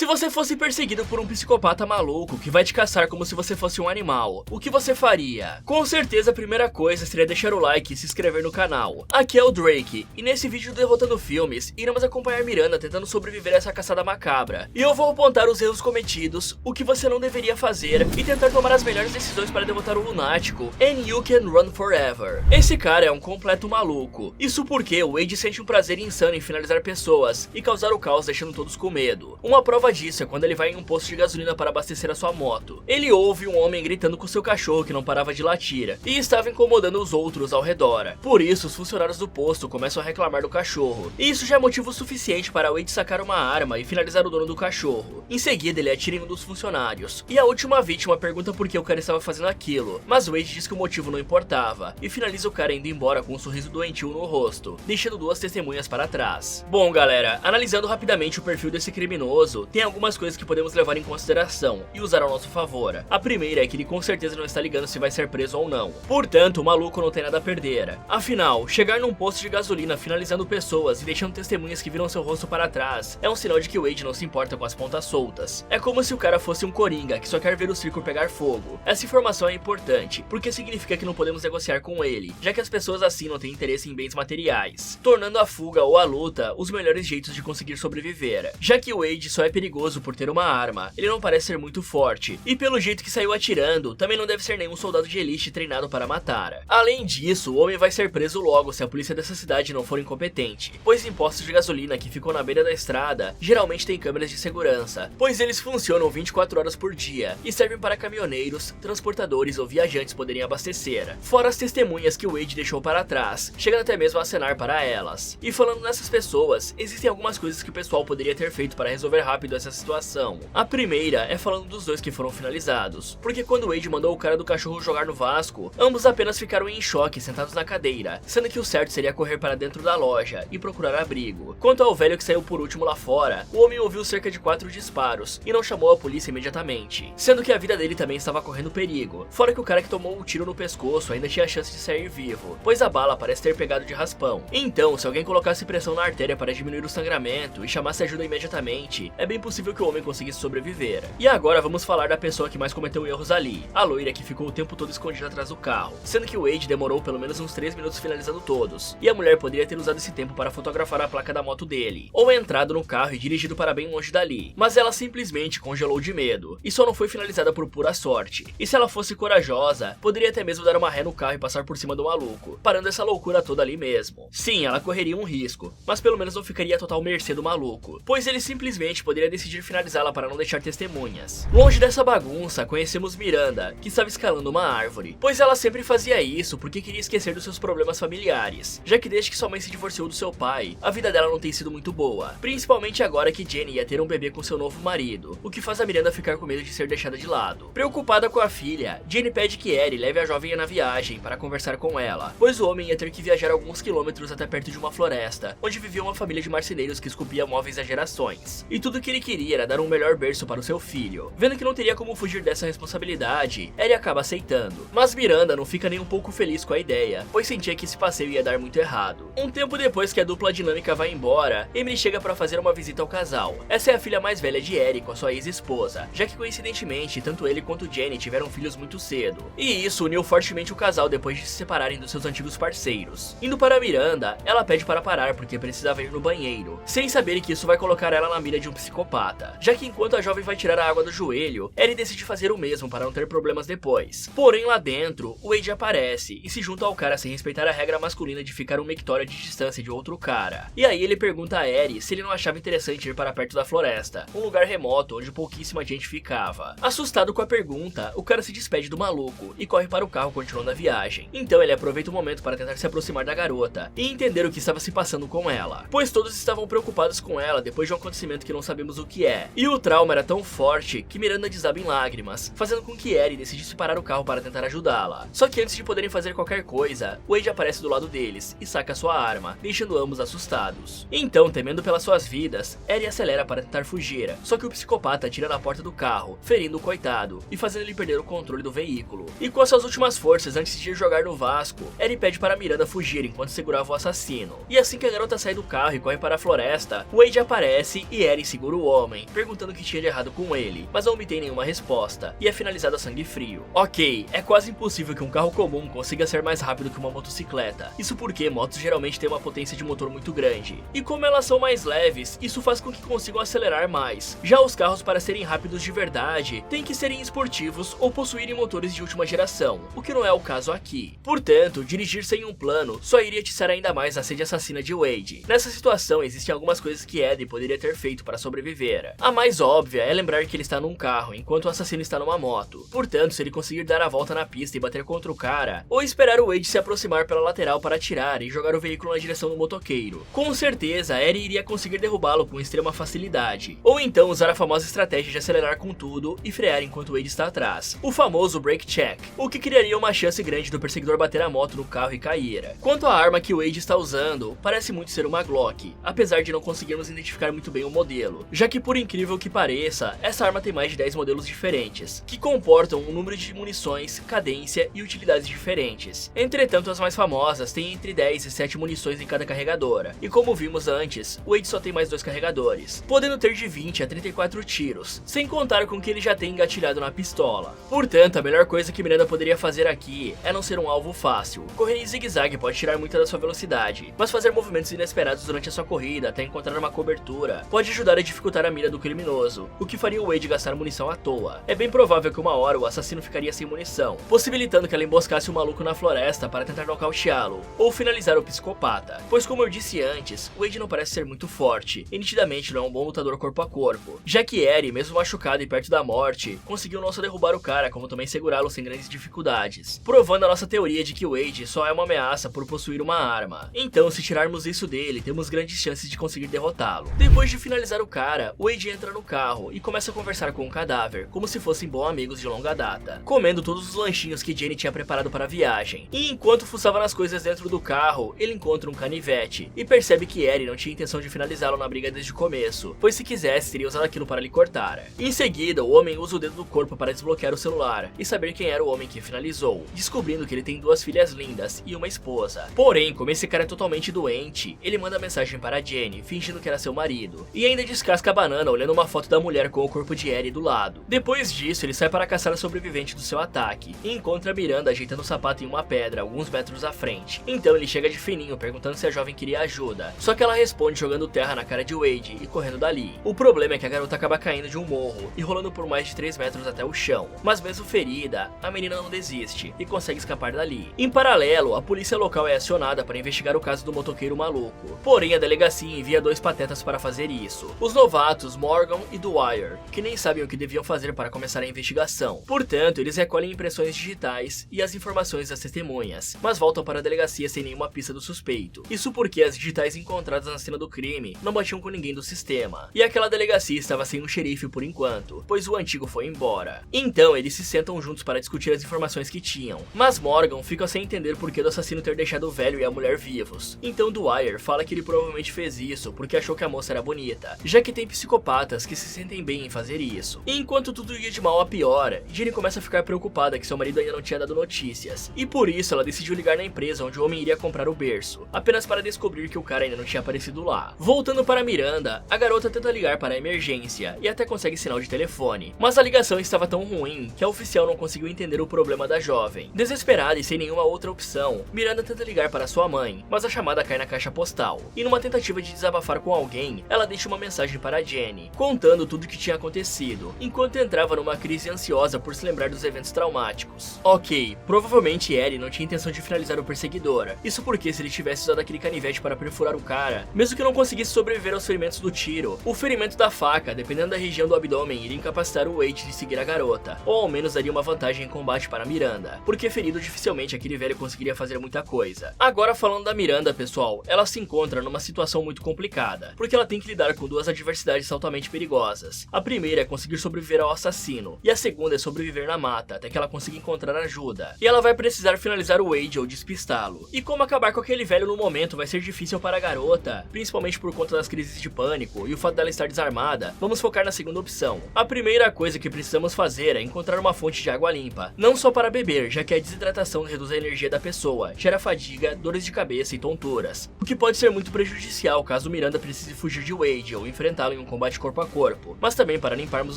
Se você fosse perseguido por um psicopata maluco que vai te caçar como se você fosse um animal, o que você faria? Com certeza a primeira coisa seria deixar o like e se inscrever no canal. Aqui é o Drake, e nesse vídeo do Derrotando Filmes, iremos acompanhar Miranda tentando sobreviver a essa caçada macabra. E eu vou apontar os erros cometidos, o que você não deveria fazer, e tentar tomar as melhores decisões para derrotar o lunático, and you can run forever. Esse cara é um completo maluco. Isso porque o Wade sente um prazer insano em finalizar pessoas e causar o caos deixando todos com medo. Uma prova disso é quando ele vai em um posto de gasolina para abastecer a sua moto. Ele ouve um homem gritando com seu cachorro que não parava de latir e estava incomodando os outros ao redor. Por isso, os funcionários do posto começam a reclamar do cachorro. E isso já é motivo suficiente para Wade sacar uma arma e finalizar o dono do cachorro. Em seguida, ele atira em um dos funcionários. E a última vítima pergunta por que o cara estava fazendo aquilo, mas Wade diz que o motivo não importava e finaliza o cara indo embora com um sorriso doentio no rosto, deixando duas testemunhas para trás. Bom, galera, analisando rapidamente o perfil desse criminoso, tem algumas coisas que podemos levar em consideração e usar ao nosso favor. A primeira é que ele com certeza não está ligando se vai ser preso ou não. Portanto, o maluco não tem nada a perder. Afinal, chegar num posto de gasolina finalizando pessoas e deixando testemunhas que viram seu rosto para trás é um sinal de que o Wade não se importa com as pontas soltas. É como se o cara fosse um coringa que só quer ver o circo pegar fogo. Essa informação é importante, porque significa que não podemos negociar com ele, já que as pessoas assim não têm interesse em bens materiais, tornando a fuga ou a luta os melhores jeitos de conseguir sobreviver. Já que o Wade só é perigoso por ter uma arma, ele não parece ser muito forte, e pelo jeito que saiu atirando, também não deve ser nenhum soldado de elite treinado para matar. Além disso, o homem vai ser preso logo se a polícia dessa cidade não for incompetente, pois em postos de gasolina que ficam na beira da estrada, geralmente tem câmeras de segurança, pois eles funcionam 24 horas por dia, e servem para caminhoneiros, transportadores ou viajantes poderem abastecer, fora as testemunhas que o Wade deixou para trás, chegando até mesmo a acenar para elas. E falando nessas pessoas, existem algumas coisas que o pessoal poderia ter feito para resolver rápido essa situação. A primeira é falando dos dois que foram finalizados, porque quando Wade mandou o cara do cachorro jogar no Vasco, ambos apenas ficaram em choque sentados na cadeira, sendo que o certo seria correr para dentro da loja e procurar abrigo. Quanto ao velho que saiu por último lá fora, o homem ouviu cerca de 4 disparos e não chamou a polícia imediatamente, sendo que a vida dele também estava correndo perigo, fora que o cara que tomou um tiro no pescoço ainda tinha chance de sair vivo, pois a bala parece ter pegado de raspão. Então, se alguém colocasse pressão na artéria para diminuir o sangramento e chamasse ajuda imediatamente, é bem possível que o homem conseguisse sobreviver. E agora vamos falar da pessoa que mais cometeu erros ali, a loira que ficou o tempo todo escondida atrás do carro, sendo que o Wade demorou pelo menos uns 3 minutos finalizando todos, e a mulher poderia ter usado esse tempo para fotografar a placa da moto dele, ou entrado no carro e dirigido para bem longe dali, mas ela simplesmente congelou de medo, e só não foi finalizada por pura sorte. E se ela fosse corajosa, poderia até mesmo dar uma ré no carro e passar por cima do maluco, parando essa loucura toda ali mesmo. Sim, ela correria um risco, mas pelo menos não ficaria a total mercê do maluco, pois ele simplesmente poderia decidir finalizá-la para não deixar testemunhas. Longe dessa bagunça, conhecemos Miranda, que estava escalando uma árvore, pois ela sempre fazia isso porque queria esquecer dos seus problemas familiares, já que desde que sua mãe se divorciou do seu pai, a vida dela não tem sido muito boa, principalmente agora que Jenny ia ter um bebê com seu novo marido, o que faz a Miranda ficar com medo de ser deixada de lado. Preocupada com a filha, Jenny pede que Eddie leve a jovem na viagem para conversar com ela, pois o homem ia ter que viajar alguns quilômetros até perto de uma floresta, onde vivia uma família de marceneiros que esculpia móveis há gerações, e tudo que ele queria era dar um melhor berço para o seu filho. Vendo que não teria como fugir dessa responsabilidade, Eddie acaba aceitando, mas Miranda não fica nem um pouco feliz com a ideia, pois sentia que esse passeio ia dar muito errado. Um tempo depois que a dupla dinâmica vai embora, Emily chega para fazer uma visita ao casal. Essa é a filha mais velha de Eric com a sua ex-esposa, já que coincidentemente tanto ele quanto Jenny tiveram filhos muito cedo, e isso uniu fortemente o casal depois de se separarem dos seus antigos parceiros. Indo para Miranda, ela pede para parar porque precisava ir no banheiro, sem saber que isso vai colocar ela na mira de um psicopata, já que enquanto a jovem vai tirar a água do joelho, Ellie decide fazer o mesmo para não ter problemas depois. Porém lá dentro, o Wade aparece e se junta ao cara sem respeitar a regra masculina de ficar uma hectare de distância de outro cara. E aí ele pergunta a Ellie se ele não achava interessante ir para perto da floresta, um lugar remoto onde pouquíssima gente ficava. Assustado com a pergunta, o cara se despede do maluco e corre para o carro continuando a viagem. Então ele aproveita o momento para tentar se aproximar da garota e entender o que estava se passando com ela, pois todos estavam preocupados com ela depois de um acontecimento que não sabemos o que é. E o trauma era tão forte que Miranda desaba em lágrimas, fazendo com que Ellie decidisse parar o carro para tentar ajudá-la. Só que antes de poderem fazer qualquer coisa, Wade aparece do lado deles e saca sua arma, deixando ambos assustados. Então, temendo pelas suas vidas, Ellie acelera para tentar fugir, só que o psicopata atira na porta do carro, ferindo o coitado e fazendo ele perder o controle do veículo. E com suas últimas forças antes de ir jogar no Vasco, Ellie pede para Miranda fugir enquanto segurava o assassino. E assim que a garota sai do carro e corre para a floresta, Wade aparece e Ellie segura o homem, perguntando o que tinha de errado com ele, mas não obtém nenhuma resposta, e é finalizado a sangue frio. Ok, é quase impossível que um carro comum consiga ser mais rápido que uma motocicleta, isso porque motos geralmente têm uma potência de motor muito grande, e como elas são mais leves, isso faz com que consigam acelerar mais. Já os carros, para serem rápidos de verdade, têm que serem esportivos ou possuírem motores de última geração, o que não é o caso aqui. Portanto, dirigir sem um plano só iria atiçar ainda mais a sede assassina de Wade. Nessa situação, existem algumas coisas que Eddie poderia ter feito para sobreviver. A mais óbvia é lembrar que ele está num carro, enquanto o assassino está numa moto. Portanto, se ele conseguir dar a volta na pista e bater contra o cara, ou esperar o Wade se aproximar pela lateral para atirar e jogar o veículo na direção do motoqueiro, com certeza Eddie iria conseguir derrubá-lo com extrema facilidade. Ou então usar a famosa estratégia de acelerar com tudo e frear enquanto Wade está atrás, o famoso brake check, o que criaria uma chance grande do perseguidor bater a moto no carro e cair. Quanto à arma que Wade está usando, parece muito ser uma Glock, apesar de não conseguirmos identificar muito bem o modelo, já que por incrível que pareça, essa arma tem mais de 10 modelos diferentes, que comportam um número de munições, cadência e utilidades diferentes. Entretanto, as mais famosas têm entre 10 e 7 munições em cada carregadora, e como vimos antes, o Wade só tem mais 2 carregadores, podendo ter de 20 a 34 tiros, sem contar com que ele já tem engatilhado na pistola. Portanto, a melhor coisa que Miranda poderia fazer aqui é não ser um alvo fácil. Correr em zigue-zague pode tirar muita da sua velocidade, mas fazer movimentos inesperados durante a sua corrida até encontrar uma cobertura pode ajudar a dificultar a mira do criminoso, o que faria o Wade gastar munição à toa. É bem provável que uma hora o assassino ficaria sem munição, possibilitando que ela emboscasse o maluco na floresta para tentar nocauteá-lo, ou finalizar o psicopata, pois como eu disse antes, o Wade não parece ser muito forte, e nitidamente não é um bom lutador corpo a corpo, já que Eddie, mesmo machucado e perto da morte, conseguiu não só derrubar o cara, como também segurá-lo sem grandes dificuldades, provando a nossa teoria de que o Wade só é uma ameaça por possuir uma arma. Então, se tirarmos isso dele, temos grandes chances de conseguir derrotá-lo. Depois de finalizar o cara, o Wade entra no carro e começa a conversar com o cadáver, como se fossem bons amigos de longa data, comendo todos os lanchinhos que Jenny tinha preparado para a viagem. E enquanto fuçava nas coisas dentro do carro, ele encontra um canivete e percebe que Eddie não tinha intenção de finalizá-lo na briga desde o começo, pois se quisesse, teria usado aquilo para lhe cortar. Em seguida, o homem usa o dedo do corpo para desbloquear o celular e saber quem era o homem que finalizou, descobrindo que ele tem 2 filhas lindas e uma esposa. Porém, como esse cara é totalmente doente, ele manda mensagem para Jenny, fingindo que era seu marido, e ainda descasca a banana olhando uma foto da mulher com o corpo de Eddie do lado. Depois disso, ele sai para caçar a sobrevivente do seu ataque, e encontra Miranda ajeitando o sapato em uma pedra, alguns metros à frente. Então ele chega de fininho, perguntando se a jovem queria ajuda, só que ela responde jogando terra na cara de Wade e correndo dali. O problema é que a garota acaba caindo de um morro, e rolando por mais de 3 metros até o chão, mas mesmo ferida, a menina não desiste, e consegue escapar dali. Em paralelo, a polícia local é acionada para investigar o caso do motoqueiro maluco, porém a delegacia envia 2 patetas para fazer isso, os novatos Morgan e Dwyer, que nem sabem o que deviam fazer para começar a investigação. Portanto, eles recolhem impressões digitais e as informações das testemunhas, mas voltam para a delegacia sem nenhuma pista do suspeito. Isso porque as digitais encontradas na cena do crime não batiam com ninguém do sistema, e aquela delegacia estava sem um xerife por enquanto, pois o antigo foi embora. Então eles se sentam juntos para discutir as informações que tinham, mas Morgan fica sem entender por que do assassino ter deixado o velho e a mulher vivos. Então Dwyer fala que ele provavelmente fez isso porque achou que a moça era bonita, já que tem psicopatas que se sentem bem em fazer isso. E enquanto tudo ia de mal a pior, Jenny começa a ficar preocupada que seu marido ainda não tinha dado notícias, e por isso ela decidiu ligar na empresa onde o homem iria comprar o berço, apenas para descobrir que o cara ainda não tinha aparecido lá. Voltando para Miranda, a garota tenta ligar para a emergência e até consegue sinal de telefone, mas a ligação estava tão ruim que a oficial não conseguiu entender o problema da jovem. Desesperada e sem nenhuma outra opção, Miranda tenta ligar para sua mãe, mas a chamada cai na caixa postal, e numa tentativa de desabafar com alguém, ela deixa uma mensagem para Jenny, contando tudo o que tinha acontecido, enquanto entrava numa crise ansiosa por se lembrar dos eventos traumáticos. Ok, provavelmente Eddie não tinha intenção de finalizar o perseguidor, isso porque se ele tivesse usado aquele canivete para perfurar o cara, mesmo que não conseguisse sobreviver aos ferimentos do tiro, o ferimento da faca, dependendo da região do abdômen, iria incapacitar o Wade de seguir a garota, ou ao menos daria uma vantagem em combate para Miranda, porque ferido dificilmente aquele velho conseguiria fazer muita coisa. Agora falando da Miranda, pessoal, ela se encontra numa situação muito complicada, porque ela tem que lidar com 2 adversidades altamente perigosas. A primeira é conseguir sobreviver ao assassino, e a segunda é sobreviver na mata, até que ela consiga encontrar ajuda. E ela vai precisar finalizar o Wade ou despistá-lo. E como acabar com aquele velho no momento vai ser difícil para a garota, principalmente por conta das crises de pânico e o fato dela estar desarmada, vamos focar na segunda opção. A primeira coisa que precisamos fazer é encontrar uma fonte de água limpa, não só para beber, já que a desidratação reduz a energia da pessoa, gera fadiga, dores de cabeça e tonturas, o que pode ser muito prejudicial caso Miranda precise fugir de Wade ou enfrentá-lo usá-la em um combate corpo a corpo, mas também para limparmos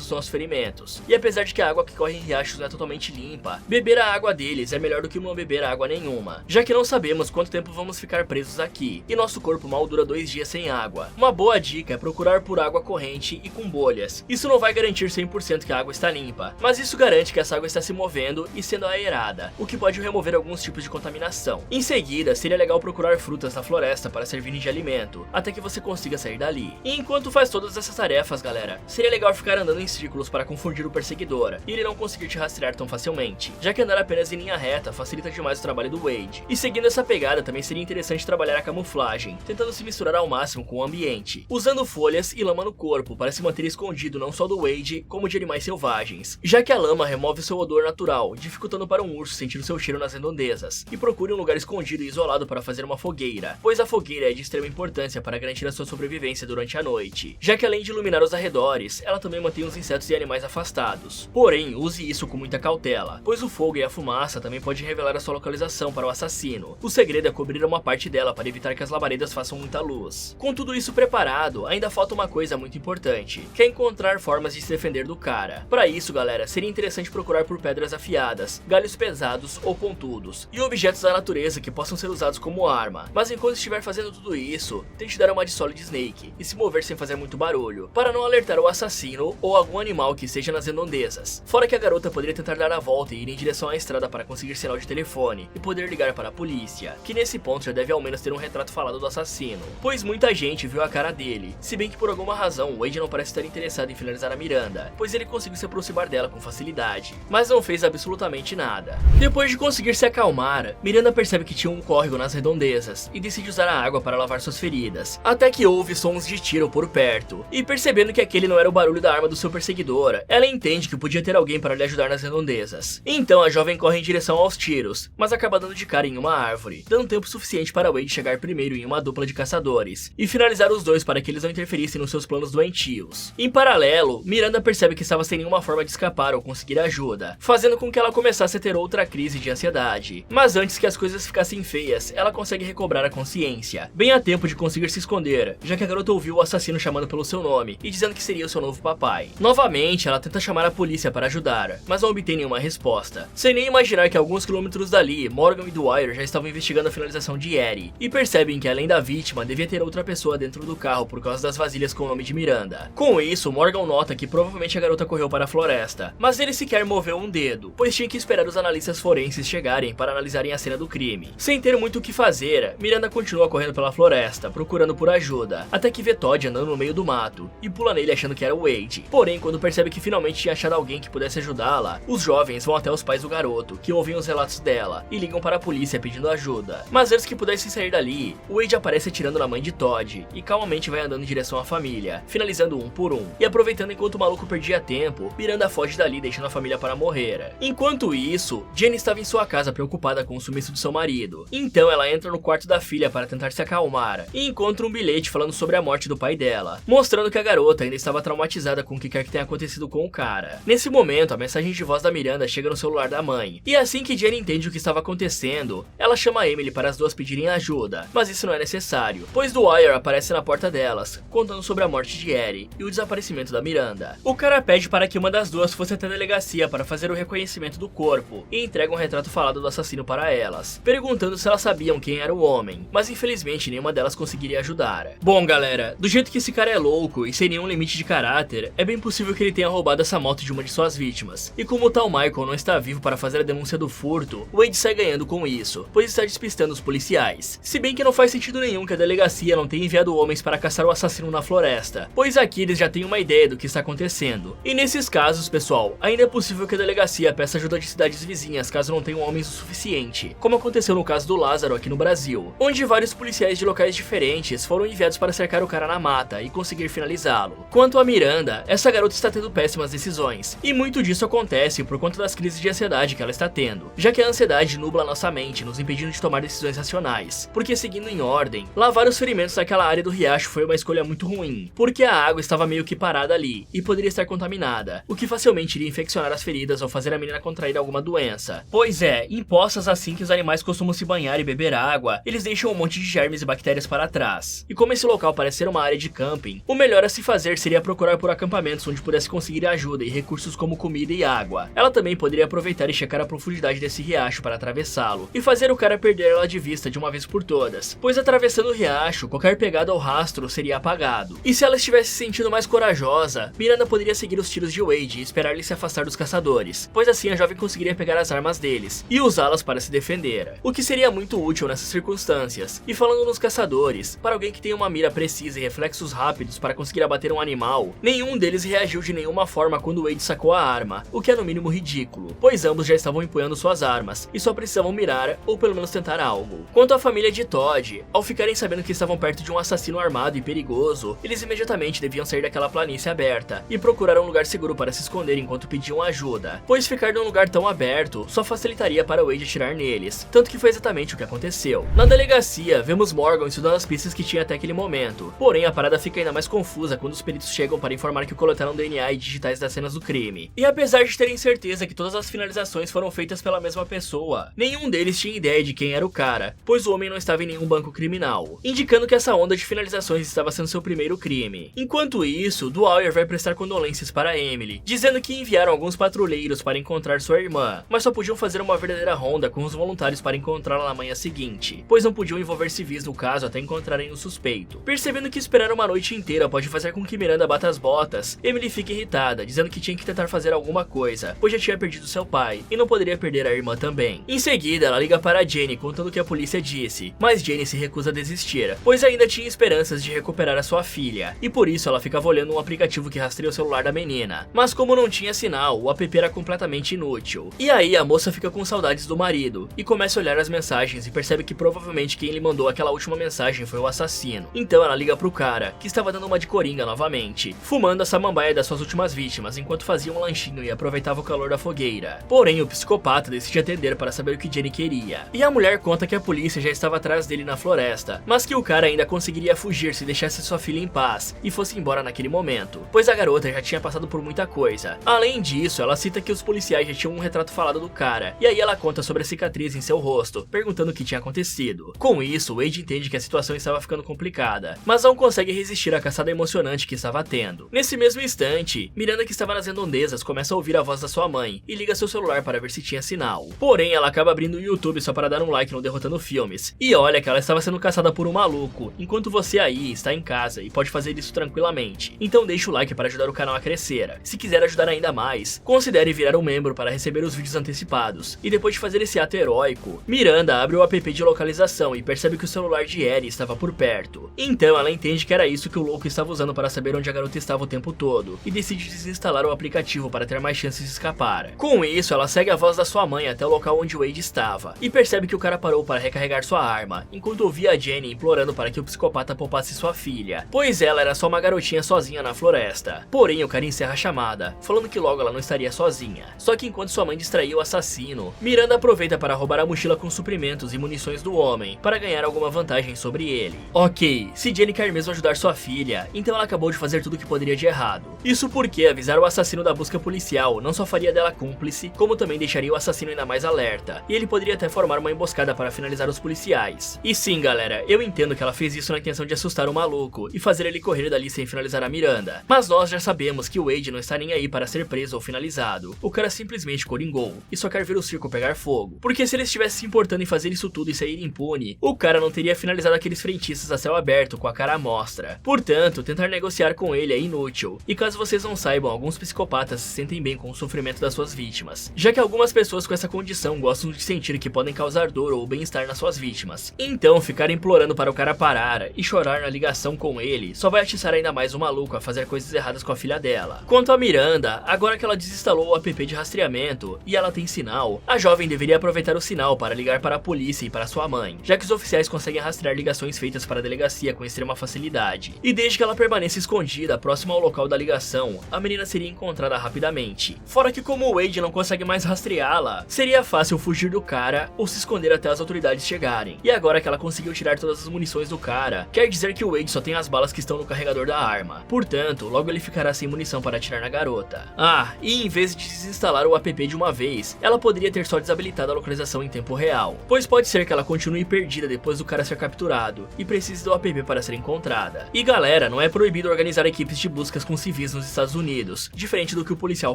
os nossos ferimentos. E apesar de que a água que corre em riachos não é totalmente limpa, beber a água deles é melhor do que não beber água nenhuma, já que não sabemos quanto tempo vamos ficar presos aqui, e nosso corpo mal dura 2 dias sem água. Uma boa dica é procurar por água corrente e com bolhas. Isso não vai garantir 100% que a água está limpa, mas isso garante que essa água está se movendo e sendo aerada, o que pode remover alguns tipos de contaminação. Em seguida, seria legal procurar frutas na floresta para servirem de alimento, até que você consiga sair dali. E enquanto faz todas essas tarefas, galera, seria legal ficar andando em círculos para confundir o perseguidor, e ele não conseguir te rastrear tão facilmente, já que andar apenas em linha reta facilita demais o trabalho do Wade. E seguindo essa pegada, também seria interessante trabalhar a camuflagem, tentando se misturar ao máximo com o ambiente, usando folhas e lama no corpo para se manter escondido não só do Wade, como de animais selvagens, já que a lama remove seu odor natural, dificultando para um urso sentir o seu cheiro nas redondezas. E procure um lugar escondido e isolado para fazer uma fogueira, pois a fogueira é de extrema importância para garantir a sua sobrevivência durante a noite, já que além de iluminar os arredores, ela também mantém os insetos e animais afastados. Porém, use isso com muita cautela, pois o fogo e a fumaça também podem revelar a sua localização para o assassino. O segredo é cobrir uma parte dela para evitar que as labaredas façam muita luz. Com tudo isso preparado, ainda falta uma coisa muito importante, que é encontrar formas de se defender do cara. Para isso, galera, seria interessante procurar por pedras afiadas, galhos pesados ou pontudos, e objetos da natureza que possam ser usados como arma. Mas enquanto estiver fazendo tudo isso, tente dar uma de Solid Snake e se mover sem fazer muito barulho, para não alertar o assassino ou algum animal que esteja nas redondezas. Fora que a garota poderia tentar dar a volta e ir em direção à estrada para conseguir sinal de telefone e poder ligar para a polícia, que nesse ponto já deve ao menos ter um retrato falado do assassino, pois muita gente viu a cara dele, se bem que por alguma razão o Wade não parece estar interessado em finalizar a Miranda, pois ele conseguiu se aproximar dela com facilidade, mas não fez absolutamente nada. Depois de conseguir se acalmar, Miranda percebe que tinha um córrego nas redondezas e decide usar a água para lavar suas feridas, até que ouve sons de tiro por perto, e percebendo que aquele não era o barulho da arma do seu perseguidor, ela entende que podia ter alguém para lhe ajudar nas redondezas. Então a jovem corre em direção aos tiros, mas acaba dando de cara em uma árvore, dando tempo suficiente para Wade chegar primeiro em uma dupla de caçadores, e finalizar os dois para que eles não interferissem nos seus planos doentios. Em paralelo, Miranda percebe que estava sem nenhuma forma de escapar ou conseguir ajuda, fazendo com que ela começasse a ter outra crise de ansiedade. Mas antes que as coisas ficassem feias, ela consegue recobrar a consciência, bem a tempo de conseguir se esconder, já que a garota ouviu o assassino chamando pelo seu nome e dizendo que seria o seu novo papai. Novamente, ela tenta chamar a polícia para ajudar, mas não obtém nenhuma resposta. Sem nem imaginar que a alguns quilômetros dali, Morgan e Dwyer já estavam investigando a finalização de Eddie, e percebem que além da vítima, devia ter outra pessoa dentro do carro por causa das vasilhas com o nome de Miranda. Com isso, Morgan nota que provavelmente a garota correu para a floresta, mas ele sequer moveu um dedo, pois tinha que esperar os analistas forenses chegarem para analisarem a cena do crime. Sem ter muito o que fazer, Miranda continua correndo pela floresta, procurando por ajuda, até que vê Todd andando no meio do mato, e pula nele achando que era o Wade. Porém, quando percebe que finalmente tinha achado alguém que pudesse ajudá-la, os jovens vão até os pais do garoto, que ouvem os relatos dela, e ligam para a polícia pedindo ajuda. Mas antes que pudessem sair dali, o Wade aparece atirando na mãe de Todd, e calmamente vai andando em direção à família, finalizando um por um. E aproveitando enquanto o maluco perdia tempo, Miranda foge dali deixando a família para morrer. Enquanto isso, Jenny estava em sua casa preocupada com o sumiço do seu marido. Então ela entra no quarto da filha para tentar se acalmar, e encontra um bilhete falando sobre a morte do pai dela, mostrando que a garota ainda estava traumatizada com o que quer que tenha acontecido com o cara. Nesse momento, a mensagem de voz da Miranda chega no celular da mãe, e assim que Jenny entende o que estava acontecendo, ela chama a Emily para as duas pedirem ajuda, mas isso não é necessário, pois Dwyer aparece na porta delas, contando sobre a morte de Eddie e o desaparecimento da Miranda. O cara pede para que uma das duas fosse até a delegacia para fazer o reconhecimento do corpo, e entrega um retrato falado do assassino para elas, perguntando se elas sabiam quem era o homem, mas infelizmente nenhuma delas conseguiria ajudar. Bom galera, do jeito que esse cara é louco e sem nenhum limite de caráter, é bem possível que ele tenha roubado essa moto de uma de suas vítimas, e como o tal Michael não está vivo para fazer a denúncia do furto, Wade sai ganhando com isso, pois está despistando os policiais. Se bem que não faz sentido nenhum que a delegacia não tenha enviado homens para caçar o assassino na floresta, pois aqui eles já têm uma ideia do que está acontecendo. E nesses casos, pessoal, ainda é possível que a delegacia peça ajuda de cidades vizinhas caso não tenham homens o suficiente, como aconteceu no caso do Lázaro aqui no Brasil, onde vários policiais de locais diferentes foram enviados para cercar o cara na mata e conseguir finalizá-lo. Quanto a Miranda, essa garota está tendo péssimas decisões, e muito disso acontece por conta das crises de ansiedade que ela está tendo, já que a ansiedade nubla a nossa mente, nos impedindo de tomar decisões racionais. Porque seguindo em ordem, lavar os ferimentos daquela área do riacho foi uma escolha muito ruim, porque a água estava meio que parada ali, e poderia estar contaminada, o que facilmente iria infeccionar as feridas ou fazer a menina contrair alguma doença. Pois é, em poças assim que os animais costumam se banhar e beber água, eles deixam um monte de germes e bactérias para trás. E como esse local parece ser uma área de camping, O melhor a se fazer seria procurar por acampamentos onde pudesse conseguir ajuda e recursos como comida e água. Ela também poderia aproveitar e checar a profundidade desse riacho para atravessá-lo, e fazer o cara perder ela de vista de uma vez por todas, pois atravessando o riacho, qualquer pegada ao rastro seria apagado. E se ela estivesse se sentindo mais corajosa, Miranda poderia seguir os tiros de Wade e esperar ele se afastar dos caçadores, pois assim a jovem conseguiria pegar as armas deles e usá-las para se defender, o que seria muito útil nessas circunstâncias. E falando nos caçadores, para alguém que tem uma mira precisa e reflexos rápidos para conseguir abater um animal, nenhum deles reagiu de nenhuma forma quando Wade sacou a arma, o que é no mínimo ridículo, pois ambos já estavam empunhando suas armas e só precisavam mirar ou pelo menos tentar algo. Quanto à família de Todd, ao ficarem sabendo que estavam perto de um assassino armado e perigoso, eles imediatamente deviam sair daquela planície aberta e procurar um lugar seguro para se esconder enquanto pediam ajuda, pois ficar num lugar tão aberto só facilitaria para Wade atirar neles, tanto que foi exatamente o que aconteceu. Na delegacia, vemos Morgan estudando as pistas que tinha até aquele momento, porém a parada fica ainda mais confusa quando os peritos chegam para informar que coletaram DNA e digitais das cenas do crime. E apesar de terem certeza que todas as finalizações foram feitas pela mesma pessoa, nenhum deles tinha ideia de quem era o cara, pois o homem não estava em nenhum banco criminal, indicando que essa onda de finalizações estava sendo seu primeiro crime. Enquanto isso, Dwyer vai prestar condolências para Emily, dizendo que enviaram alguns patrulheiros para encontrar sua irmã, mas só podiam fazer uma verdadeira ronda com os voluntários para encontrá-la na manhã seguinte, pois não podiam envolver civis no caso até encontrarem o suspeito. Percebendo que esperar uma noite inteira pode fazer com que Miranda bata as botas, Emily fica irritada, dizendo que tinha que tentar fazer alguma coisa, pois já tinha perdido seu pai e não poderia perder a irmã também. Em seguida, ela liga para Jenny contando o que a polícia disse, mas Jenny se recusa a desistir, pois ainda tinha esperanças de recuperar a sua filha, e por isso ela ficava olhando um aplicativo que rastreia o celular da menina. Mas como não tinha sinal, o app era completamente inútil. E aí a moça fica com saudades do marido, e começa a olhar as mensagens e percebe que provavelmente quem lhe mandou aquela última mensagem foi o assassino. Então ela liga pro cara, que estava dando uma de coringa novamente, fumando a samambaia das suas últimas vítimas enquanto fazia um lanchinho e aproveitava o calor da fogueira. Porém, o psicopata decide atender para saber o que Jenny queria, e a mulher conta que a polícia já estava atrás dele na floresta, mas que o cara ainda conseguiria fugir se deixasse sua filha em paz e fosse embora naquele momento, pois a garota já tinha passado por muita coisa. Além disso, ela cita que os policiais já tinham um retrato falado do cara, e aí ela conta sobre a cicatriz em seu rosto, perguntando o que tinha acontecido. Com isso, Wade entende que a situação estava ficando complicada, mas não consegue resistir à caçada emocionante que estava tendo. Nesse mesmo instante, Miranda, que estava nas redondezas, começa a ouvir a voz da sua mãe e liga seu celular para ver se tinha sinal. Porém, ela acaba abrindo o YouTube só para dar um like no Derrotando Filmes, e olha que ela estava sendo caçada por um maluco, enquanto você aí está em casa e pode fazer isso tranquilamente. Então deixa o like para ajudar o canal a crescer. Se quiser ajudar ainda mais, considere virar um membro para receber os vídeos antecipados. E depois de fazer esse ato heróico, Miranda abre o app de localização e percebe que o celular de Ellie estava por perto. Então ela entende que era isso que o louco estava usando para saber onde a garota estava o tempo todo, e decide desinstalar o aplicativo para ter mais chances de escapar. Com isso, ela segue a voz da sua mãe até o local onde Wade estava, e percebe que o cara parou para recarregar sua arma, enquanto ouvia a Jenny implorando para que o psicopata poupasse sua filha, pois ela era só uma garotinha sozinha na floresta. Porém, o cara encerra a chamada, falando que logo ela não estaria sozinha. Só que enquanto sua mãe distraía o assassino, Miranda aproveita para roubar a mochila com suprimentos e munições do homem, para ganhar alguma vantagem sobre ele. Ok, se Jenny quer mesmo ajudar sua filha, então ela acabou de fazer tudo o que poderia de errado. Isso porque avisar o assassino da busca policial não só faria dela cúmplice, como também deixaria o assassino ainda mais alerta, e ele poderia até formar uma emboscada para finalizar os policiais. E sim, galera, eu entendo que ela fez isso na intenção de assustar o maluco e fazer ele correr dali sem finalizar a Miranda, mas nós já sabemos que o Wade não está nem aí para ser preso ou finalizado. O cara simplesmente coringou e só quer ver o circo pegar fogo, porque se ele estivesse se importando em fazer isso tudo e sair impune, o cara não teria finalizado aqueles frentistas a céu aberto com a cara à mostra. Portanto, tentar negociar com ele é inútil, e caso vocês não saibam, alguns psicopatas se sentem bem com o sofrimento das suas vítimas, já que algumas pessoas com essa condição gostam de sentir que podem causar dor ou bem-estar nas suas vítimas. Então, ficar implorando para o cara parar e chorar na ligação com ele só vai atiçar ainda mais o maluco a fazer coisas erradas com a filha dela. Quanto a Miranda, agora que ela desinstalou o app de rastreamento e ela tem sinal, a jovem deveria aproveitar o sinal para ligar para a polícia e para sua mãe, já que os oficiais conseguem rastrear ligações feitas para a delegacia com extrema facilidade. E desde que ela permaneça escondida próxima ao local da ligação, a menina seria encontrada rapidamente. Fora que como o Wade não consegue mais rastreá-la, seria fácil fugir do cara ou se esconder até as autoridades chegarem. E agora que ela conseguiu tirar todas as munições do cara, quer dizer que o Wade só tem as balas que estão no carregador da arma. Portanto, logo ele ficará sem munição para atirar na garota. Ah, e em vez de desinstalar o app de uma vez, ela poderia ter só desabilitado a localização em tempo real, pois pode ser que ela continue perdida depois do cara ser capturado e precise do app para ser encontrada. E galera, galera, não é proibido organizar equipes de buscas com civis nos Estados Unidos, diferente do que o policial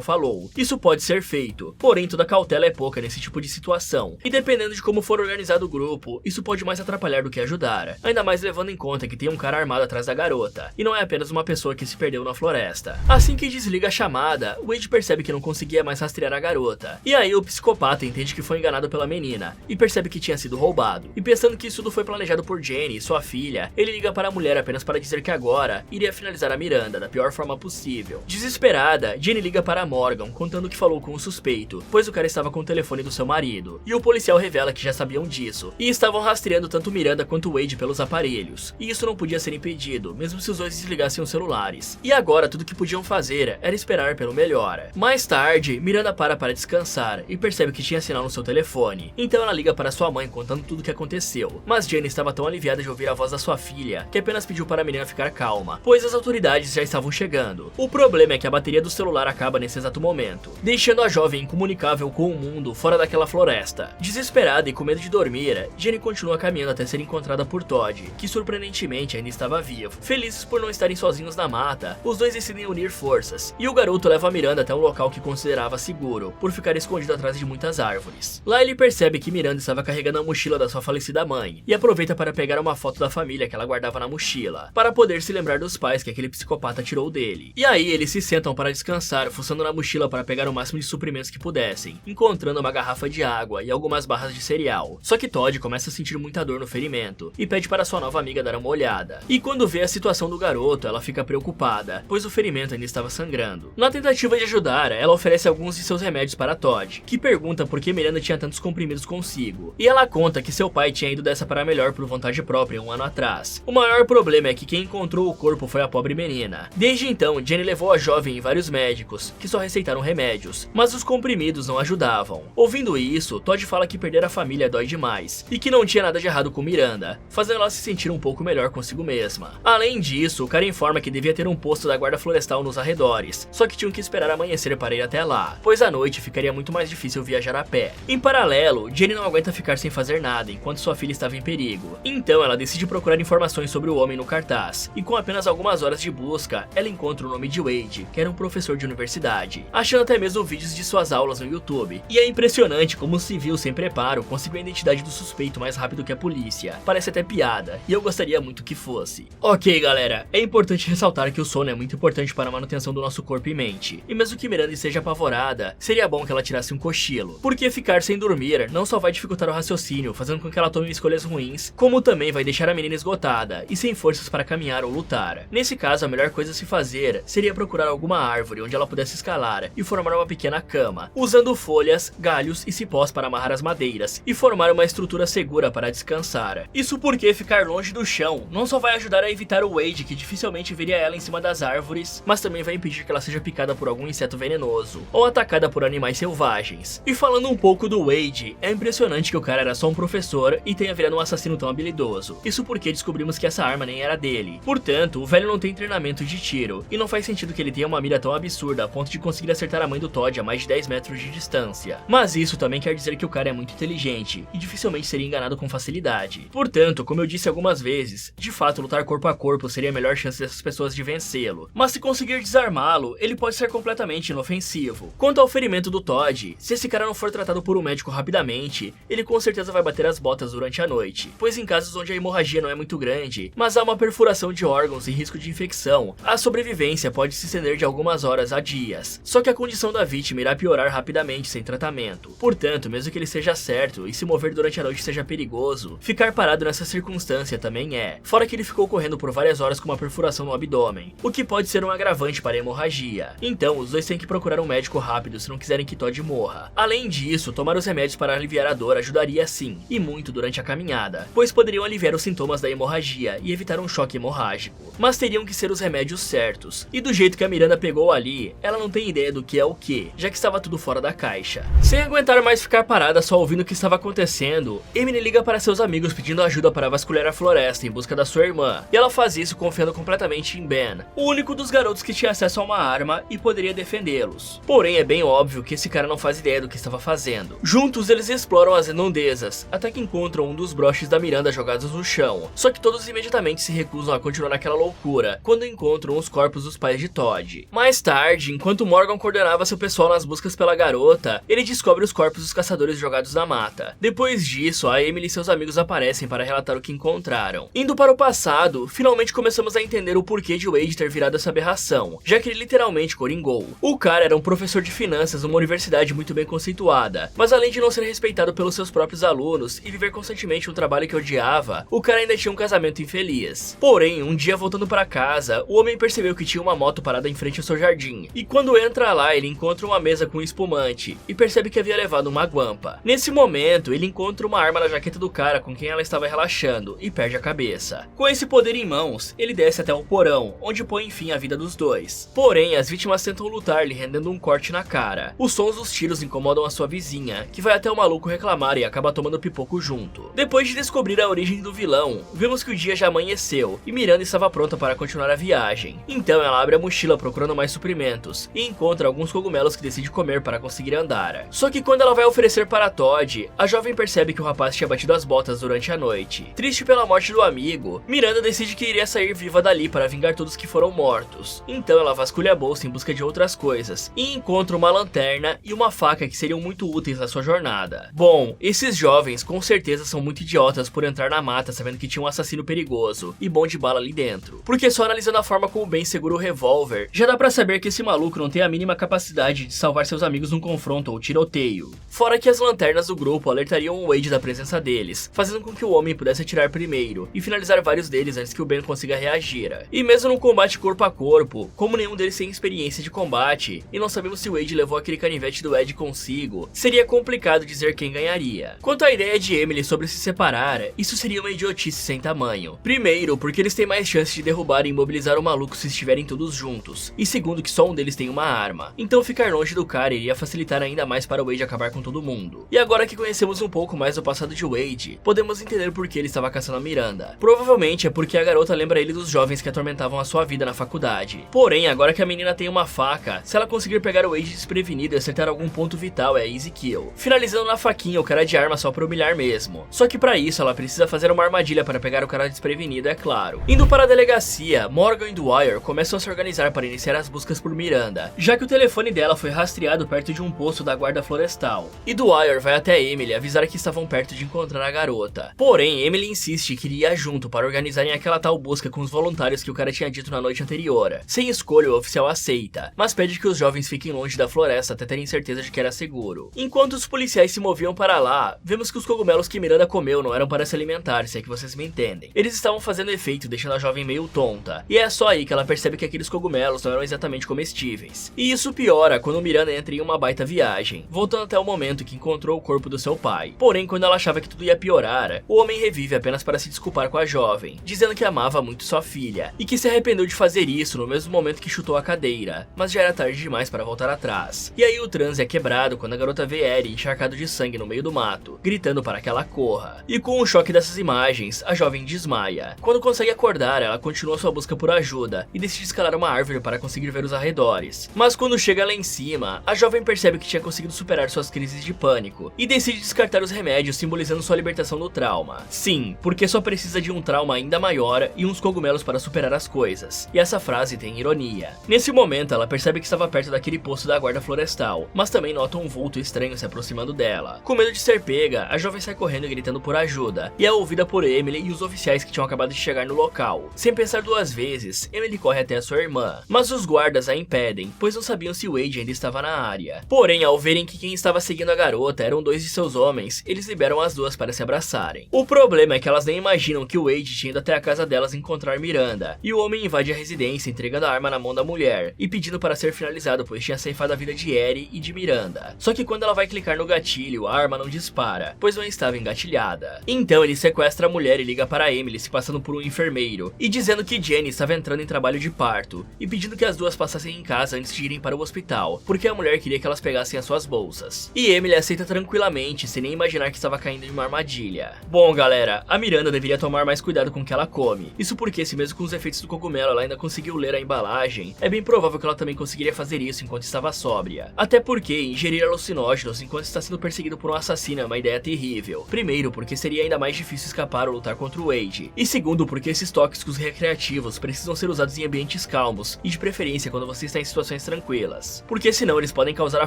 falou. Isso pode ser feito, porém toda cautela é pouca nesse tipo de situação, e dependendo de como for organizado o grupo, isso pode mais atrapalhar do que ajudar, ainda mais levando em conta que tem um cara armado atrás da garota, e não é apenas uma pessoa que se perdeu na floresta. Assim que desliga a chamada, Wade percebe que não conseguia mais rastrear a garota, e aí o psicopata entende que foi enganado pela menina, e percebe que tinha sido roubado, e pensando que isso tudo foi planejado por Jenny, sua filha, ele liga para a mulher apenas para dizer que agora iria finalizar a Miranda da pior forma possível. Desesperada, Jenny liga para Morgan, contando que falou com o suspeito, pois o cara estava com o telefone do seu marido, e o policial revela que já sabiam disso, e estavam rastreando tanto Miranda quanto Wade pelos aparelhos, e isso não podia ser impedido, mesmo se os dois desligassem os celulares. E agora tudo que podiam fazer era esperar pelo melhor. Mais tarde, Miranda para descansar, e percebe que tinha sinal no seu telefone, então ela liga para sua mãe contando tudo o que aconteceu, mas Jenny estava tão aliviada de ouvir a voz da sua filha, que apenas pediu para a menina ficar calma, pois as autoridades já estavam chegando. O problema é que a bateria do celular acaba nesse exato momento, deixando a jovem incomunicável com o mundo fora daquela floresta. Desesperada e com medo de dormir, Jenny continua caminhando até ser encontrada por Todd, que surpreendentemente ainda estava vivo. Felizes por não estarem sozinhos na mata, os dois decidem unir forças, e o garoto leva a Miranda até um local que considerava seguro, por ficar escondido atrás de muitas árvores. Lá ele percebe que Miranda estava carregando a mochila da sua falecida mãe, e aproveita para pegar uma foto da família que ela guardava na mochila, para poder se lembrar dos pais que aquele psicopata tirou dele. E aí eles se sentam para descansar, fuçando na mochila para pegar o máximo de suprimentos que pudessem, encontrando uma garrafa de água e algumas barras de cereal. Só que Todd começa a sentir muita dor no ferimento, e pede para sua nova amiga dar uma olhada. E quando vê a situação do garoto, ela fica preocupada, pois o ferimento ainda estava sangrando. Na tentativa de ajudar, ela oferece alguns de seus remédios para Todd, que pergunta por que Miranda tinha tantos comprimidos consigo, e ela conta que seu pai tinha ido dessa para melhor por vontade própria um ano atrás. O maior problema é que quem encontrou o corpo foi a pobre menina. Desde então, Jenny levou a jovem em vários médicos, que só receitaram remédios, mas os comprimidos não ajudavam. Ouvindo isso, Todd fala que perder a família dói demais, e que não tinha nada de errado com Miranda, fazendo ela se sentir um pouco melhor consigo mesma. Além disso, o cara informa que devia ter um posto da guarda florestal nos arredores, só que tinham que esperar amanhecer para ir até lá, pois à noite ficaria muito mais difícil viajar a pé. Em paralelo, Jenny não aguenta ficar sem fazer nada enquanto sua filha estava em perigo, então ela decide procurar informações sobre o homem no cartaz, e com apenas algumas horas de busca, ela encontra o nome de Wade, que era um professor de universidade, achando até mesmo vídeos de suas aulas no YouTube. E é impressionante como o civil sem preparo conseguiu a identidade do suspeito mais rápido que a polícia. Parece até piada, e eu gostaria muito que fosse. Ok, galera, é importante ressaltar que o sono é muito importante para a manutenção do nosso corpo e mente, e mesmo que Miranda esteja apavorada, seria bom que ela tirasse um cochilo, porque ficar sem dormir não só vai dificultar o raciocínio, fazendo com que ela tome escolhas ruins, como também vai deixar a menina esgotada e sem forças para caminhar ou lutar. Nesse caso, a melhor coisa a se fazer seria procurar alguma árvore onde ela pudesse escalar e formar uma pequena cama, usando folhas, galhos e cipós para amarrar as madeiras e formar uma estrutura segura para descansar. Isso porque ficar longe do chão não só vai ajudar a evitar o Wade, que dificilmente veria ela em cima das árvores, mas também vai impedir que ela seja picada por algum inseto venenoso ou atacada por animais selvagens. E falando um pouco do Wade, é impressionante que o cara era só um professor e tenha virado um assassino tão habilidoso. Isso porque descobrimos que essa arma nem era dele. Portanto, o velho não tem treinamento de tiro, e não faz sentido que ele tenha uma mira tão absurda a ponto de conseguir acertar a mãe do Todd a mais de 10 metros de distância. Mas isso também quer dizer que o cara é muito inteligente e dificilmente seria enganado com facilidade. Portanto, como eu disse algumas vezes, de fato lutar corpo a corpo seria a melhor chance dessas pessoas de vencê-lo. Mas se conseguir desarmá-lo, ele pode ser completamente inofensivo. Quanto ao ferimento do Todd, se esse cara não for tratado por um médico rapidamente, ele com certeza vai bater as botas durante a noite, pois em casos onde a hemorragia não é muito grande, mas há uma perfuração de órgãos e risco de infecção, a sobrevivência pode se estender de algumas horas a dias. Só que a condição da vítima irá piorar rapidamente sem tratamento. Portanto, mesmo que ele seja certo e se mover durante a noite seja perigoso, ficar parado nessa circunstância também é. Fora que ele ficou correndo por várias horas com uma perfuração no abdômen, o que pode ser um agravante para a hemorragia. Então, os dois têm que procurar um médico rápido se não quiserem que Todd morra. Além disso, tomar os remédios para aliviar a dor ajudaria sim, e muito durante a caminhada, pois poderiam aliviar os sintomas da hemorragia e evitar um choque hemorrágico. Mas teriam que ser os remédios certos, e do jeito que a Miranda pegou ali, ela não tem ideia do que é o que, já que estava tudo fora da caixa. Sem aguentar mais ficar parada só ouvindo o que estava acontecendo, Emily liga para seus amigos pedindo ajuda para vasculhar a floresta em busca da sua irmã, e ela faz isso confiando completamente em Ben, o único dos garotos que tinha acesso a uma arma e poderia defendê-los. Porém, é bem óbvio que esse cara não faz ideia do que estava fazendo. Juntos eles exploram as redondezas, até que encontram um dos broches da Miranda jogados no chão, só que todos imediatamente se recusam a continuar naquela loucura quando encontram os corpos dos pais de Todd. Mais tarde, enquanto Morgan coordenava seu pessoal nas buscas pela garota, ele descobre os corpos dos caçadores jogados na mata. Depois disso, a Emily e seus amigos aparecem para relatar o que encontraram. Indo para o passado, finalmente começamos a entender o porquê de Wade ter virado essa aberração, já que ele literalmente coringou. O cara era um professor de finanças numa universidade muito bem conceituada, mas além de não ser respeitado pelos seus próprios alunos e viver constantemente um trabalho que odiava, o cara ainda tinha um casamento infeliz. Porém, um dia voltando para casa, o homem percebeu que tinha uma moto parada em frente ao seu jardim, e quando entra lá ele encontra uma mesa com espumante, e percebe que havia levado uma guampa. Nesse momento, ele encontra uma arma na jaqueta do cara com quem ela estava relaxando, e perde a cabeça. Com esse poder em mãos, ele desce até o porão, onde põe fim à vida dos dois. Porém, as vítimas tentam lutar lhe rendendo um corte na cara. Os sons dos tiros incomodam a sua vizinha, que vai até o maluco reclamar e acaba tomando pipoco junto. Depois de descobrir a origem do vilão, vemos que o dia já amanheceu, e Miranda estava pronta para continuar a viagem. Então ela abre a mochila procurando mais suprimentos, e encontra alguns cogumelos que decide comer para conseguir andar. Só que quando ela vai oferecer para Todd, a jovem percebe que o rapaz tinha batido as botas durante a noite. Triste pela morte do amigo, Miranda decide que iria sair viva dali para vingar todos que foram mortos. Então ela vasculha a bolsa em busca de outras coisas, e encontra uma lanterna e uma faca que seriam muito úteis na sua jornada. Bom, esses jovens com certeza são muito idiotas por entrar na mata sabendo que tinha um assassino perigoso e bom de bala ali dentro, porque só analisando a forma como Ben segura o revólver, já dá pra saber que esse maluco não tem a mínima capacidade de salvar seus amigos num confronto ou tiroteio. Fora que as lanternas do grupo alertariam o Wade da presença deles, fazendo com que o homem pudesse atirar primeiro e finalizar vários deles antes que o Ben consiga reagir. E mesmo num combate corpo a corpo, como nenhum deles tem experiência de combate, e não sabemos se Wade levou aquele canivete do Ed consigo, seria complicado dizer quem ganharia. Quanto à ideia de Emily sobre se separar, isso seria uma idiotice sem tamanho. Primeiro, porque eles têm mais chance de derrubar e imobilizar o maluco se estiverem todos juntos, e segundo que só um deles tem uma arma, então ficar longe do cara iria facilitar ainda mais para o Wade acabar com todo mundo. E agora que conhecemos um pouco mais do passado de Wade, podemos entender por que ele estava caçando a Miranda. Provavelmente é porque a garota lembra ele dos jovens que atormentavam a sua vida na faculdade. Porém, agora que a menina tem uma faca, se ela conseguir pegar o Wade desprevenido e acertar algum ponto vital é easy kill. Finalizando na faquinha o cara de arma só pra humilhar mesmo. Só que pra isso ela precisa fazer uma armadilha para pegar o cara desprevenido, é claro. Indo para a delegacia, Morgan e Dwyer começam a se organizar para iniciar as buscas por Miranda, já que o telefone dela foi rastreado perto de um posto da guarda florestal. E Dwyer vai até Emily avisar que estavam perto de encontrar a garota. Porém, Emily insiste que iria junto para organizarem aquela tal busca com os voluntários que o cara tinha dito na noite anterior. Sem escolha, o oficial aceita, mas pede que os jovens fiquem longe da floresta até terem certeza de que era seguro. Enquanto os policiais se moviam para lá, vemos que os cogumelos que Miranda comeu não eram para se alimentar, se é que vocês me entendem. Eles estavam fazendo efeito, deixando a jovem meio tonta. E é só aí que ela percebe que aqueles cogumelos não eram exatamente comestíveis. E isso piora quando Miranda entra em uma baita viagem, voltando até o momento que encontrou o corpo do seu pai. Porém, quando ela achava que tudo ia piorar, o homem revive apenas para se desculpar com a jovem, dizendo que amava muito sua filha, e que se arrependeu de fazer isso no mesmo momento que chutou a cadeira, mas já era tarde demais para voltar atrás. E aí o transe é quebrado quando a garota vê Eddie encharcado de sangue no meio do mato, gritando para que ela corra. E com o choque dessas imagens, a jovem desmaia. Quando consegue acordar, ela continua sua busca por ajuda e decide escalar uma árvore para conseguir ver os arredores. Mas quando chega lá em cima, a jovem percebe que tinha conseguido superar suas crises de pânico e decide descartar os remédios, simbolizando sua libertação do trauma. Sim, porque só precisa de um trauma ainda maior e uns cogumelos para superar as coisas. E essa frase tem ironia. Nesse momento, ela percebe que estava perto daquele posto da guarda florestal, mas também nota um vulto estranho se aproximando dela. Com medo de ser pega, a jovem sai correndo gritando por ajuda, e é ouvida por Emily e os oficiais que tinham acabado de chegar no local. Sem pensar duas vezes, Emily corre até a sua irmã, mas os guardas a impedem, pois não sabiam se Wade ainda estava na área. Porém, ao verem que quem estava seguindo a garota eram dois de seus homens, eles liberam as duas para se abraçarem. O problema é que elas nem imaginam que o Wade tinha ido até a casa delas encontrar Miranda, e o homem invade a residência entregando a arma na mão da mulher, e pedindo para ser finalizado pois tinha ceifado a vida de Eddie e de Miranda. Só que quando ela vai clicar no gatilho, a arma não dispara, pois não estava engatilhada. Então ele sequestra a mulher e liga para Emily se passando por um enfermeiro, e dizendo que Jenny estava entrando em trabalho de parto, e pedindo que as duas passassem em casa antes de irem para o hospital, porque a mulher queria que elas pegassem as suas bolsas. E Emily aceita tranquilamente, sem nem imaginar que estava caindo em uma armadilha. Bom galera, a Miranda deveria tomar mais cuidado com o que ela come, isso porque se mesmo com os efeitos do cogumelo ela ainda conseguiu ler a embalagem, é bem provável que ela também conseguiria fazer isso enquanto estava sóbria. Até porque ingerir alucinógenos enquanto está sendo perseguido por um assassino é uma ideia terrível. Primeiro, porque seria ainda mais difícil escapar ou lutar contra o Wade, e segundo, porque esses toques discos recreativos precisam ser usados em ambientes calmos e de preferência quando você está em situações tranquilas, porque senão eles podem causar a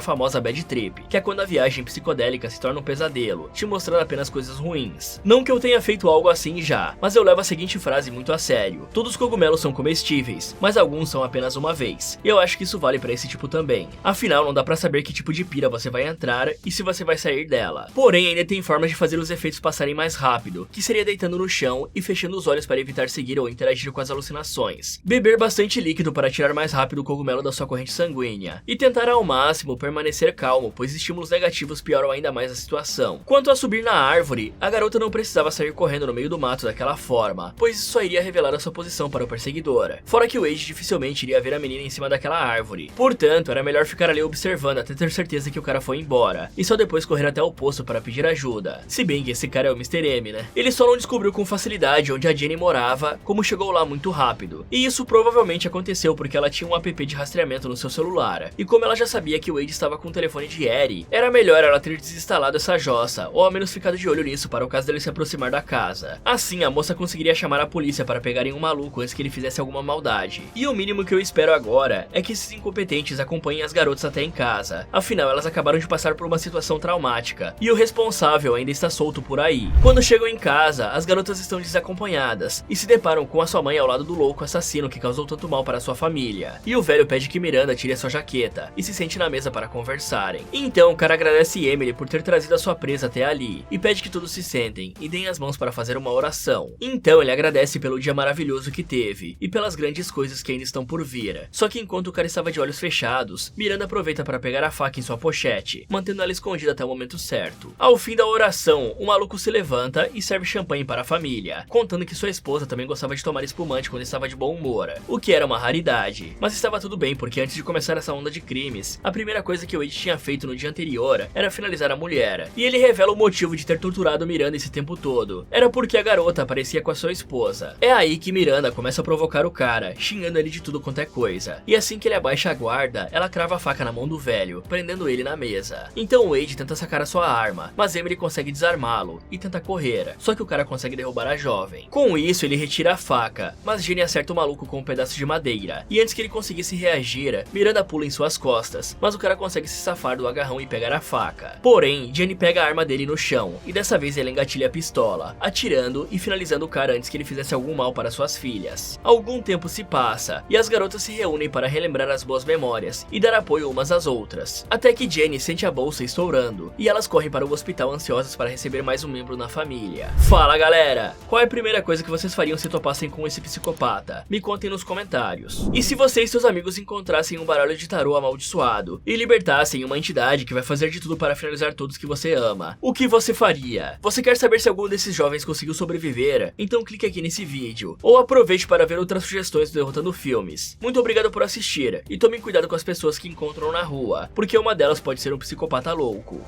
famosa bad trip, que é quando a viagem psicodélica se torna um pesadelo, te mostrando apenas coisas ruins. Não que eu tenha feito algo assim já, mas eu levo a seguinte frase muito a sério: todos os cogumelos são comestíveis, mas alguns são apenas uma vez, e eu acho que isso vale para esse tipo também. Afinal, não dá pra saber que tipo de pira você vai entrar e se você vai sair dela. Porém, ainda tem formas de fazer os efeitos passarem mais rápido, que seria deitando no chão e fechando os olhos para evitar seguir ou interagir com as alucinações. Beber bastante líquido para tirar mais rápido o cogumelo da sua corrente sanguínea. E tentar ao máximo permanecer calmo, pois estímulos negativos pioram ainda mais a situação. Quanto a subir na árvore, a garota não precisava sair correndo no meio do mato daquela forma, pois isso só iria revelar a sua posição para o perseguidor. Fora que o Wade dificilmente iria ver a menina em cima daquela árvore. Portanto, era melhor ficar ali observando até ter certeza que o cara foi embora, e só depois correr até o poço para pedir ajuda. Se bem que esse cara é o Mr. M, né? Ele só não descobriu com facilidade onde a Jenny morava, como chegou lá muito rápido. E isso provavelmente aconteceu porque ela tinha um app de rastreamento no seu celular. E como ela já sabia que o Wade estava com o telefone de Eddie, era melhor ela ter desinstalado essa jossa, ou ao menos ficado de olho nisso para o caso dele se aproximar da casa. Assim, a moça conseguiria chamar a polícia para pegarem um maluco antes que ele fizesse alguma maldade. E o mínimo que eu espero agora é que esses incompetentes acompanhem as garotas até em casa. Afinal, elas acabaram de passar por uma situação traumática, e o responsável ainda está solto por aí. Quando chegam em casa, as garotas estão desacompanhadas, e se deparam com a sua mãe ao lado do louco assassino que causou tanto mal para sua família. E o velho pede que Miranda tire a sua jaqueta, e se sente na mesa para conversarem. Então o cara agradece Emily por ter trazido a sua presa até ali, e pede que todos se sentem, e deem as mãos para fazer uma oração. Então ele agradece pelo dia maravilhoso que teve, e pelas grandes coisas que ainda estão por vir. Só que enquanto o cara estava de olhos fechados, Miranda aproveita para pegar a faca em sua pochete, mantendo ela escondida até o momento certo. Ao fim da oração, o maluco se levanta e serve champanhe para a família, contando que sua esposa também gostava de tomar espumante quando estava de bom humor, o que era uma raridade. Mas estava tudo bem, porque antes de começar essa onda de crimes, a primeira coisa que o Wade tinha feito no dia anterior era finalizar a mulher, e ele revela o motivo de ter torturado Miranda esse tempo todo. Era porque a garota aparecia com a sua esposa. É aí que Miranda começa a provocar o cara, xingando ele de tudo quanto é coisa. E assim que ele abaixa a guarda, ela crava a faca na mão do velho, prendendo ele na mesa. Então Wade tenta sacar a sua arma, mas Emily consegue desarmá-lo e tenta correr, só que o cara consegue derrubar a jovem. Com isso, ele retira a faca, mas Jenny acerta o maluco com um pedaço de madeira, e antes que ele conseguisse reagir, Miranda pula em suas costas, mas o cara consegue se safar do agarrão e pegar a faca. Porém, Jenny pega a arma dele no chão, e dessa vez ele engatilha a pistola, atirando e finalizando o cara antes que ele fizesse algum mal para suas filhas. Algum tempo se passa, e as garotas se reúnem para relembrar as boas memórias e dar apoio umas às outras, até que Jenny sente a bolsa estourando, e elas correm para o hospital ansiosas para receber mais um membro na família. Fala galera, qual é a primeira coisa que vocês fariam se topassem com esse psicopata? Me contem nos comentários. E se você e seus amigos encontrassem um baralho de tarô amaldiçoado e libertassem uma entidade que vai fazer de tudo para finalizar todos que você ama, o que você faria? Você quer saber se algum desses jovens conseguiu sobreviver? Então clique aqui nesse vídeo, ou aproveite para ver outras sugestões do Derrotando Filmes. Muito obrigado por assistir, e tomem cuidado com as pessoas que encontram na rua, porque uma delas pode ser um psicopata louco.